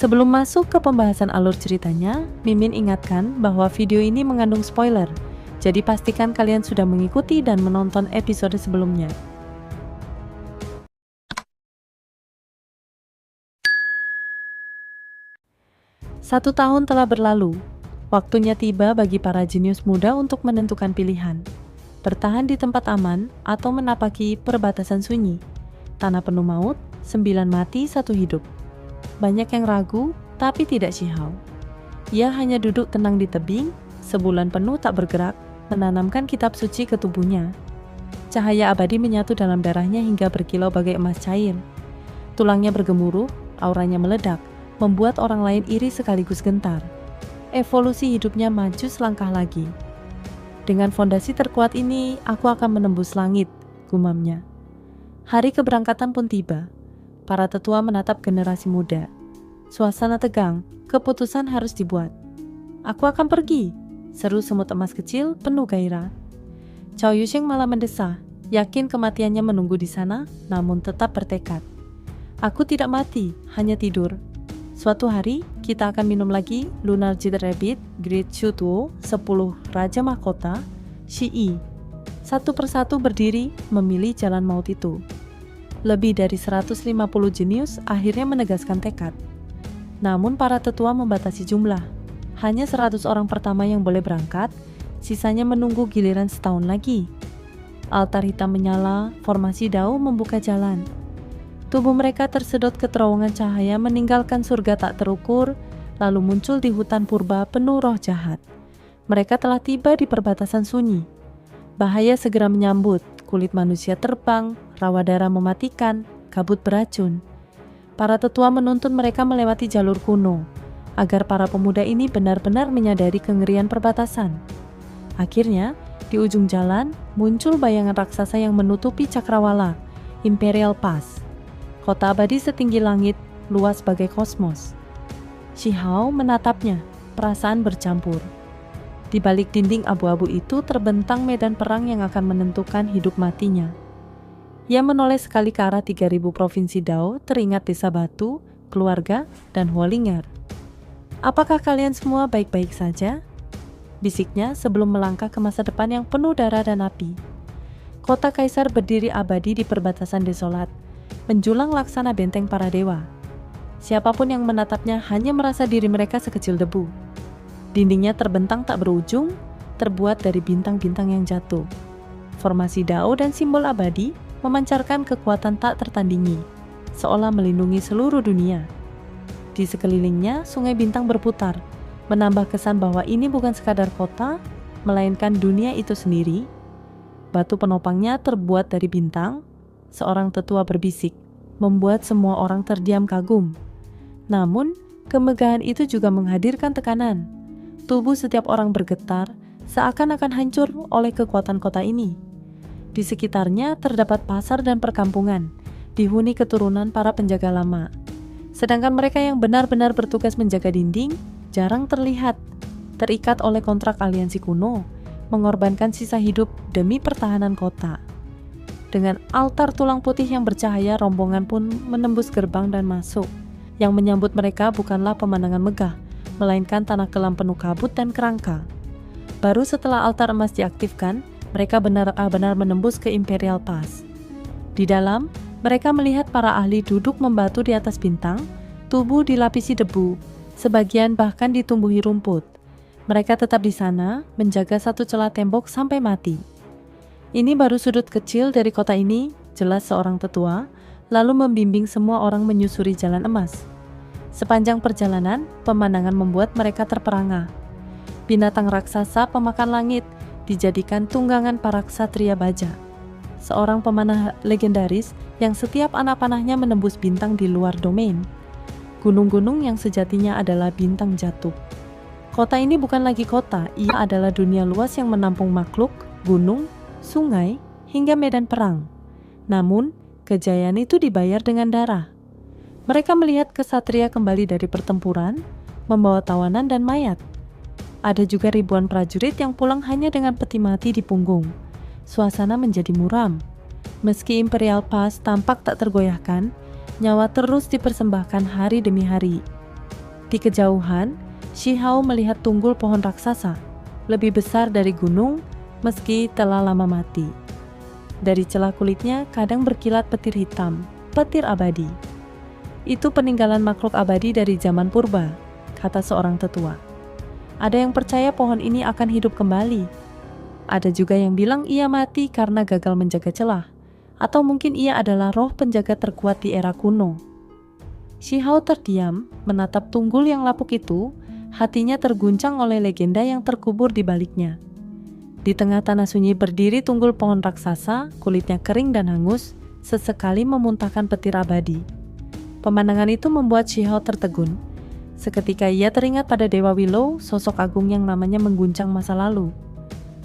Sebelum masuk ke pembahasan alur ceritanya, Mimin ingatkan bahwa video ini mengandung spoiler, jadi pastikan kalian sudah mengikuti dan menonton episode sebelumnya. Satu tahun telah berlalu. Waktunya tiba bagi para jenius muda untuk menentukan pilihan. Bertahan di tempat aman atau menapaki perbatasan sunyi. Tanah penuh maut, 9 mati, 1 hidup. Banyak yang ragu, tapi tidak Shihao. Ia hanya duduk tenang di tebing, sebulan penuh tak bergerak, menanamkan kitab suci ke tubuhnya. Cahaya abadi menyatu dalam darahnya hingga berkilau bagai emas cair. Tulangnya bergemuruh, auranya meledak, membuat orang lain iri sekaligus gentar. Evolusi hidupnya maju selangkah lagi. Dengan fondasi terkuat ini, aku akan menembus langit, gumamnya. Hari keberangkatan pun tiba. Para tetua menatap generasi muda. Suasana tegang, keputusan harus dibuat. Aku akan pergi, seru semut emas kecil penuh gairah. Cao Yusheng malah mendesah, yakin kematiannya menunggu di sana, namun tetap bertekad. Aku tidak mati, hanya tidur. Suatu hari, kita akan minum lagi Lunar Jade Rabbit Great Shutuo 10 Raja Mahkota, Shi. Satu persatu berdiri memilih jalan maut itu. Lebih dari 150 jenius akhirnya menegaskan tekad. Namun para tetua membatasi jumlah. Hanya 100 orang pertama yang boleh berangkat, sisanya menunggu giliran setahun lagi. Altar hitam menyala, formasi Dao membuka jalan. Tubuh mereka tersedot ke terowongan cahaya meninggalkan surga tak terukur, lalu muncul di hutan purba penuh roh jahat. Mereka telah tiba di perbatasan sunyi. Bahaya segera menyambut, kulit manusia terbang, rawa darah mematikan, kabut beracun. Para tetua menuntun mereka melewati jalur kuno, agar para pemuda ini benar-benar menyadari kengerian perbatasan. Akhirnya, di ujung jalan, muncul bayangan raksasa yang menutupi cakrawala, Imperial Pass. Kota abadi setinggi langit, luas bagai kosmos. Shihao menatapnya, perasaan bercampur. Di balik dinding abu-abu itu terbentang medan perang yang akan menentukan hidup matinya. Ia menoleh sekali ke arah 3000 provinsi Dao, teringat desa batu, keluarga, dan Huolinger. Apakah kalian semua baik-baik saja? Bisiknya sebelum melangkah ke masa depan yang penuh darah dan api. Kota Kaisar berdiri abadi di perbatasan desolat, menjulang laksana benteng para dewa. Siapapun yang menatapnya hanya merasa diri mereka sekecil debu. Dindingnya terbentang tak berujung, terbuat dari bintang-bintang yang jatuh. Formasi Dao dan simbol abadi memancarkan kekuatan tak tertandingi, seolah melindungi seluruh dunia. Di sekelilingnya, sungai bintang berputar, menambah kesan bahwa ini bukan sekadar kota, melainkan dunia itu sendiri. Batu penopangnya terbuat dari bintang. Seorang tetua berbisik, membuat semua orang terdiam kagum. Namun, kemegahan itu juga menghadirkan tekanan. Tubuh setiap orang bergetar, seakan-akan hancur oleh kekuatan kota ini. Di sekitarnya terdapat pasar dan perkampungan, dihuni keturunan para penjaga lama. Sedangkan mereka yang benar-benar bertugas menjaga dinding, jarang terlihat, terikat oleh kontrak aliansi kuno, mengorbankan sisa hidup demi pertahanan kota. Dengan altar tulang putih yang bercahaya, rombongan pun menembus gerbang dan masuk. Yang menyambut mereka bukanlah pemandangan megah, melainkan tanah kelam penuh kabut dan kerangka. Baru setelah altar emas diaktifkan, mereka benar-benar menembus ke Imperial Pass. Di dalam, mereka melihat para ahli duduk membatu di atas bintang, tubuh dilapisi debu, sebagian bahkan ditumbuhi rumput. Mereka tetap di sana, menjaga satu celah tembok sampai mati. Ini baru sudut kecil dari kota ini, jelas seorang tetua, lalu membimbing semua orang menyusuri jalan emas. Sepanjang perjalanan, pemandangan membuat mereka terperangah. Binatang raksasa pemakan langit dijadikan tunggangan para ksatria baja. Seorang pemanah legendaris yang setiap anak panahnya menembus bintang di luar domain. Gunung-gunung yang sejatinya adalah bintang jatuh. Kota ini bukan lagi kota, ia adalah dunia luas yang menampung makhluk, gunung, sungai, hingga medan perang. Namun, kejayaan itu dibayar dengan darah. Mereka melihat ksatria kembali dari pertempuran, membawa tawanan dan mayat. Ada juga ribuan prajurit yang pulang hanya dengan peti mati di punggung. Suasana menjadi muram. Meski Imperial Pass tampak tak tergoyahkan, nyawa terus dipersembahkan hari demi hari. Di kejauhan, Shihao melihat tunggul pohon raksasa, lebih besar dari gunung meski telah lama mati. Dari celah kulitnya kadang berkilat petir hitam, petir abadi. Itu peninggalan makhluk abadi dari zaman purba, kata seorang tetua. Ada yang percaya pohon ini akan hidup kembali. Ada juga yang bilang ia mati karena gagal menjaga celah, atau mungkin ia adalah roh penjaga terkuat di era kuno. Shihao terdiam, menatap tunggul yang lapuk itu, hatinya terguncang oleh legenda yang terkubur di baliknya. Di tengah tanah sunyi berdiri tunggul pohon raksasa, kulitnya kering dan hangus, sesekali memuntahkan petir abadi. Pemandangan itu membuat Shihao tertegun. Seketika ia teringat pada Dewa Willow, sosok agung yang namanya mengguncang masa lalu.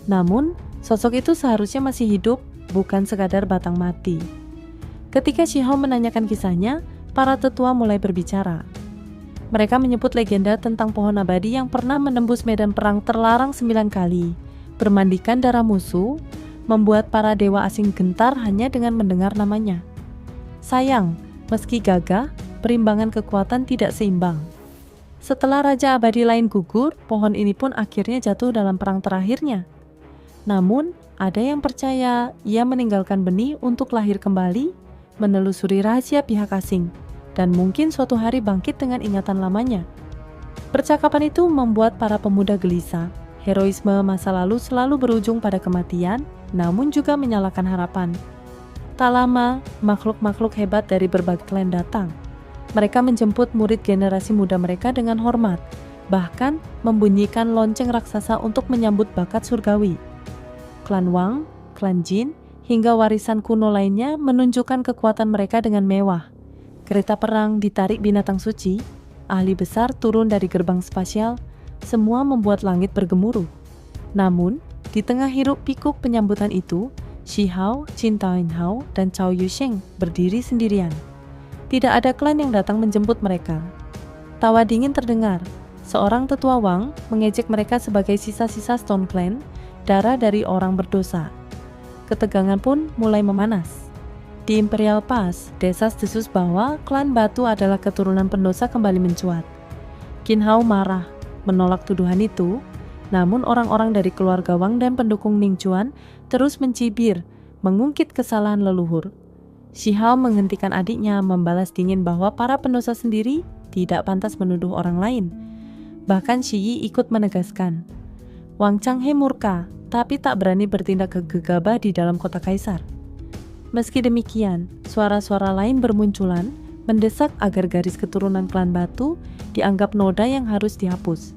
Namun, sosok itu seharusnya masih hidup, bukan sekadar batang mati. Ketika Shihao menanyakan kisahnya, para tetua mulai berbicara. Mereka menyebut legenda tentang pohon abadi yang pernah menembus medan perang terlarang 9 kali, bermandikan darah musuh, membuat para dewa asing gentar hanya dengan mendengar namanya. Sayang, meski gagah, perimbangan kekuatan tidak seimbang. Setelah Raja Abadi lain gugur, pohon ini pun akhirnya jatuh dalam perang terakhirnya. Namun, ada yang percaya ia meninggalkan benih untuk lahir kembali, menelusuri rahasia pihak asing, dan mungkin suatu hari bangkit dengan ingatan lamanya. Percakapan itu membuat para pemuda gelisah. Heroisme masa lalu selalu berujung pada kematian, namun juga menyalakan harapan. Tak lama, makhluk-makhluk hebat dari berbagai klan datang. Mereka menjemput murid generasi muda mereka dengan hormat, bahkan membunyikan lonceng raksasa untuk menyambut bakat surgawi. Klan Wang, klan Jin, hingga warisan kuno lainnya menunjukkan kekuatan mereka dengan mewah. Kereta perang ditarik binatang suci, ahli besar turun dari gerbang spasial, semua membuat langit bergemuruh. Namun, di tengah hiruk pikuk penyambutan itu, Shihao, Qin Taoinhao, dan Cao Yusheng berdiri sendirian. Tidak ada klan yang datang menjemput mereka. Tawa dingin terdengar. Seorang tetua Wang mengejek mereka sebagai sisa-sisa Stone Clan, darah dari orang berdosa. Ketegangan pun mulai memanas. Di Imperial Pass, desas-desus bahwa klan batu adalah keturunan pendosa kembali mencuat. Qin Hao marah, menolak tuduhan itu, namun orang-orang dari keluarga Wang dan pendukung Ning Chuan terus mencibir, mengungkit kesalahan leluhur. Shihao menghentikan adiknya, membalas dingin bahwa para pendosa sendiri tidak pantas menuduh orang lain. Bahkan Shi Yi ikut menegaskan. Wang Changhe murka, tapi tak berani bertindak gegabah di dalam kota kaisar. Meski demikian, suara-suara lain bermunculan, mendesak agar garis keturunan klan batu dianggap noda yang harus dihapus.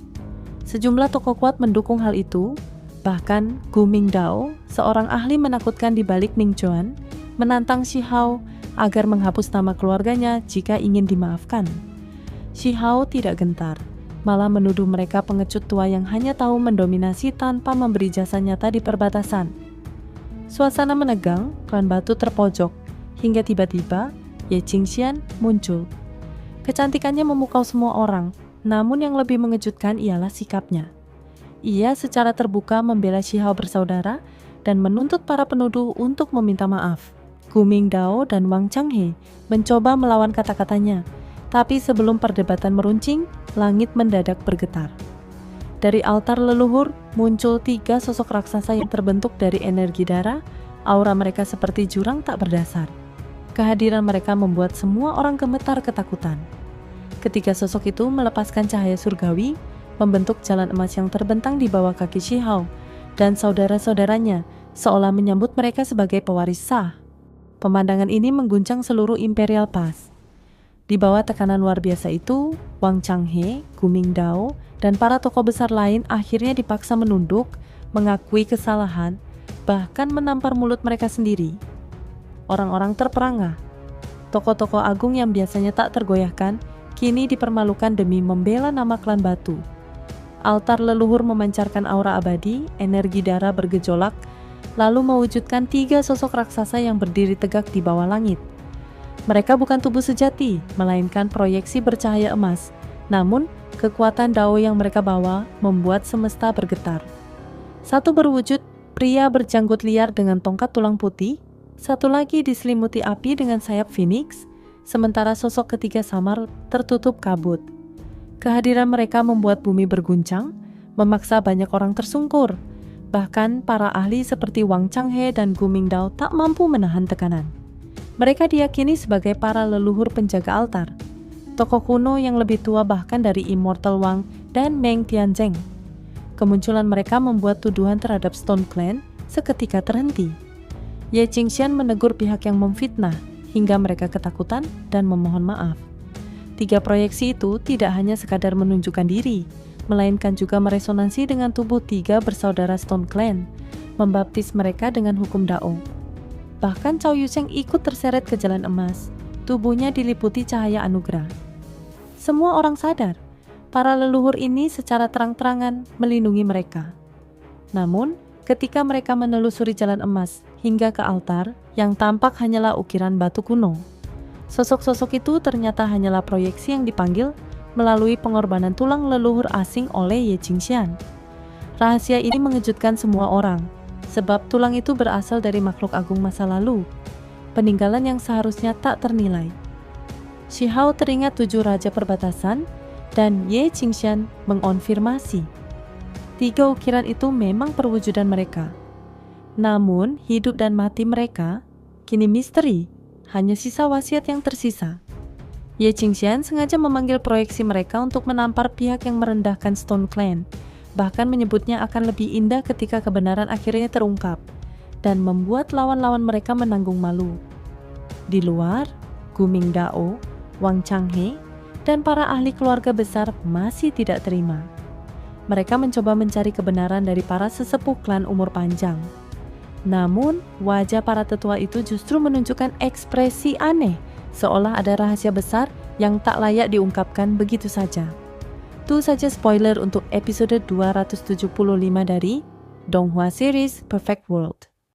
Sejumlah tokoh kuat mendukung hal itu, bahkan Gu Mingdao, seorang ahli menakutkan di balik Ning Chuan, menantang Shihao agar menghapus nama keluarganya jika ingin dimaafkan. Shihao tidak gentar, malah menuduh mereka pengecut tua yang hanya tahu mendominasi tanpa memberi jasa nyata di perbatasan. Suasana menegang, klan batu terpojok, hingga tiba-tiba Ye Qingxian muncul. Kecantikannya memukau semua orang, namun yang lebih mengejutkan ialah sikapnya. Ia secara terbuka membela Shihao bersaudara dan menuntut para penuduh untuk meminta maaf. Gu Mingdao dan Wang Changhe mencoba melawan kata-katanya, tapi sebelum perdebatan meruncing, langit mendadak bergetar. Dari altar leluhur muncul 3 sosok raksasa yang terbentuk dari energi darah. Aura mereka seperti jurang tak berdasar. Kehadiran mereka membuat semua orang gemetar ketakutan. Ketiga sosok itu melepaskan cahaya surgawi, membentuk jalan emas yang terbentang di bawah kaki Shihao dan saudara-saudaranya, seolah menyambut mereka sebagai pewaris sah. Pemandangan ini mengguncang seluruh Imperial Pass. Di bawah tekanan luar biasa itu, Wang Changhe, Gu Mingdao, dan para tokoh besar lain akhirnya dipaksa menunduk, mengakui kesalahan, bahkan menampar mulut mereka sendiri. Orang-orang terperangah. Tokoh-tokoh agung yang biasanya tak tergoyahkan, kini dipermalukan demi membela nama klan batu. Altar leluhur memancarkan aura abadi, energi darah bergejolak, lalu mewujudkan 3 sosok raksasa yang berdiri tegak di bawah langit. Mereka bukan tubuh sejati, melainkan proyeksi bercahaya emas. Namun, kekuatan Dao yang mereka bawa membuat semesta bergetar. Satu berwujud pria berjanggut liar dengan tongkat tulang putih, satu lagi diselimuti api dengan sayap phoenix, sementara sosok ketiga samar tertutup kabut. Kehadiran mereka membuat bumi berguncang, memaksa banyak orang tersungkur. Bahkan para ahli seperti Wang Changhe dan Gu Mingdao tak mampu menahan tekanan. Mereka diyakini sebagai para leluhur penjaga altar, tokoh kuno yang lebih tua bahkan dari Immortal Wang dan Meng Tianzheng. Kemunculan mereka membuat tuduhan terhadap Stone Clan seketika terhenti. Ye Qingxian menegur pihak yang memfitnah hingga mereka ketakutan dan memohon maaf. 3 proyeksi itu tidak hanya sekadar menunjukkan diri, melainkan juga meresonansi dengan tubuh 3 bersaudara Stone Clan, membaptis mereka dengan hukum Dao. Bahkan Cao Yusheng ikut terseret ke jalan emas, tubuhnya diliputi cahaya anugerah. Semua orang sadar, para leluhur ini secara terang-terangan melindungi mereka. Namun, ketika mereka menelusuri jalan emas hingga ke altar, yang tampak hanyalah ukiran batu kuno. Sosok-sosok itu ternyata hanyalah proyeksi yang dipanggil melalui pengorbanan tulang leluhur asing oleh Ye Qingxian. Rahasia ini mengejutkan semua orang, sebab tulang itu berasal dari makhluk agung masa lalu, peninggalan yang seharusnya tak ternilai. Shi Hao teringat 7 raja perbatasan, dan Ye Qingxian mengonfirmasi 3 ukiran itu memang perwujudan mereka. Namun, hidup dan mati mereka kini misteri, hanya sisa wasiat yang tersisa. Ye Qingxian sengaja memanggil proyeksi mereka untuk menampar pihak yang merendahkan Stone Clan, bahkan menyebutnya akan lebih indah ketika kebenaran akhirnya terungkap, dan membuat lawan-lawan mereka menanggung malu. Di luar, Gu Mingdao, Wang Changhe, dan para ahli keluarga besar masih tidak terima. Mereka mencoba mencari kebenaran dari para sesepuh klan umur panjang. Namun, wajah para tetua itu justru menunjukkan ekspresi aneh, seolah ada rahasia besar yang tak layak diungkapkan begitu saja. Itu saja spoiler untuk episode 275 dari Donghua Series Perfect World.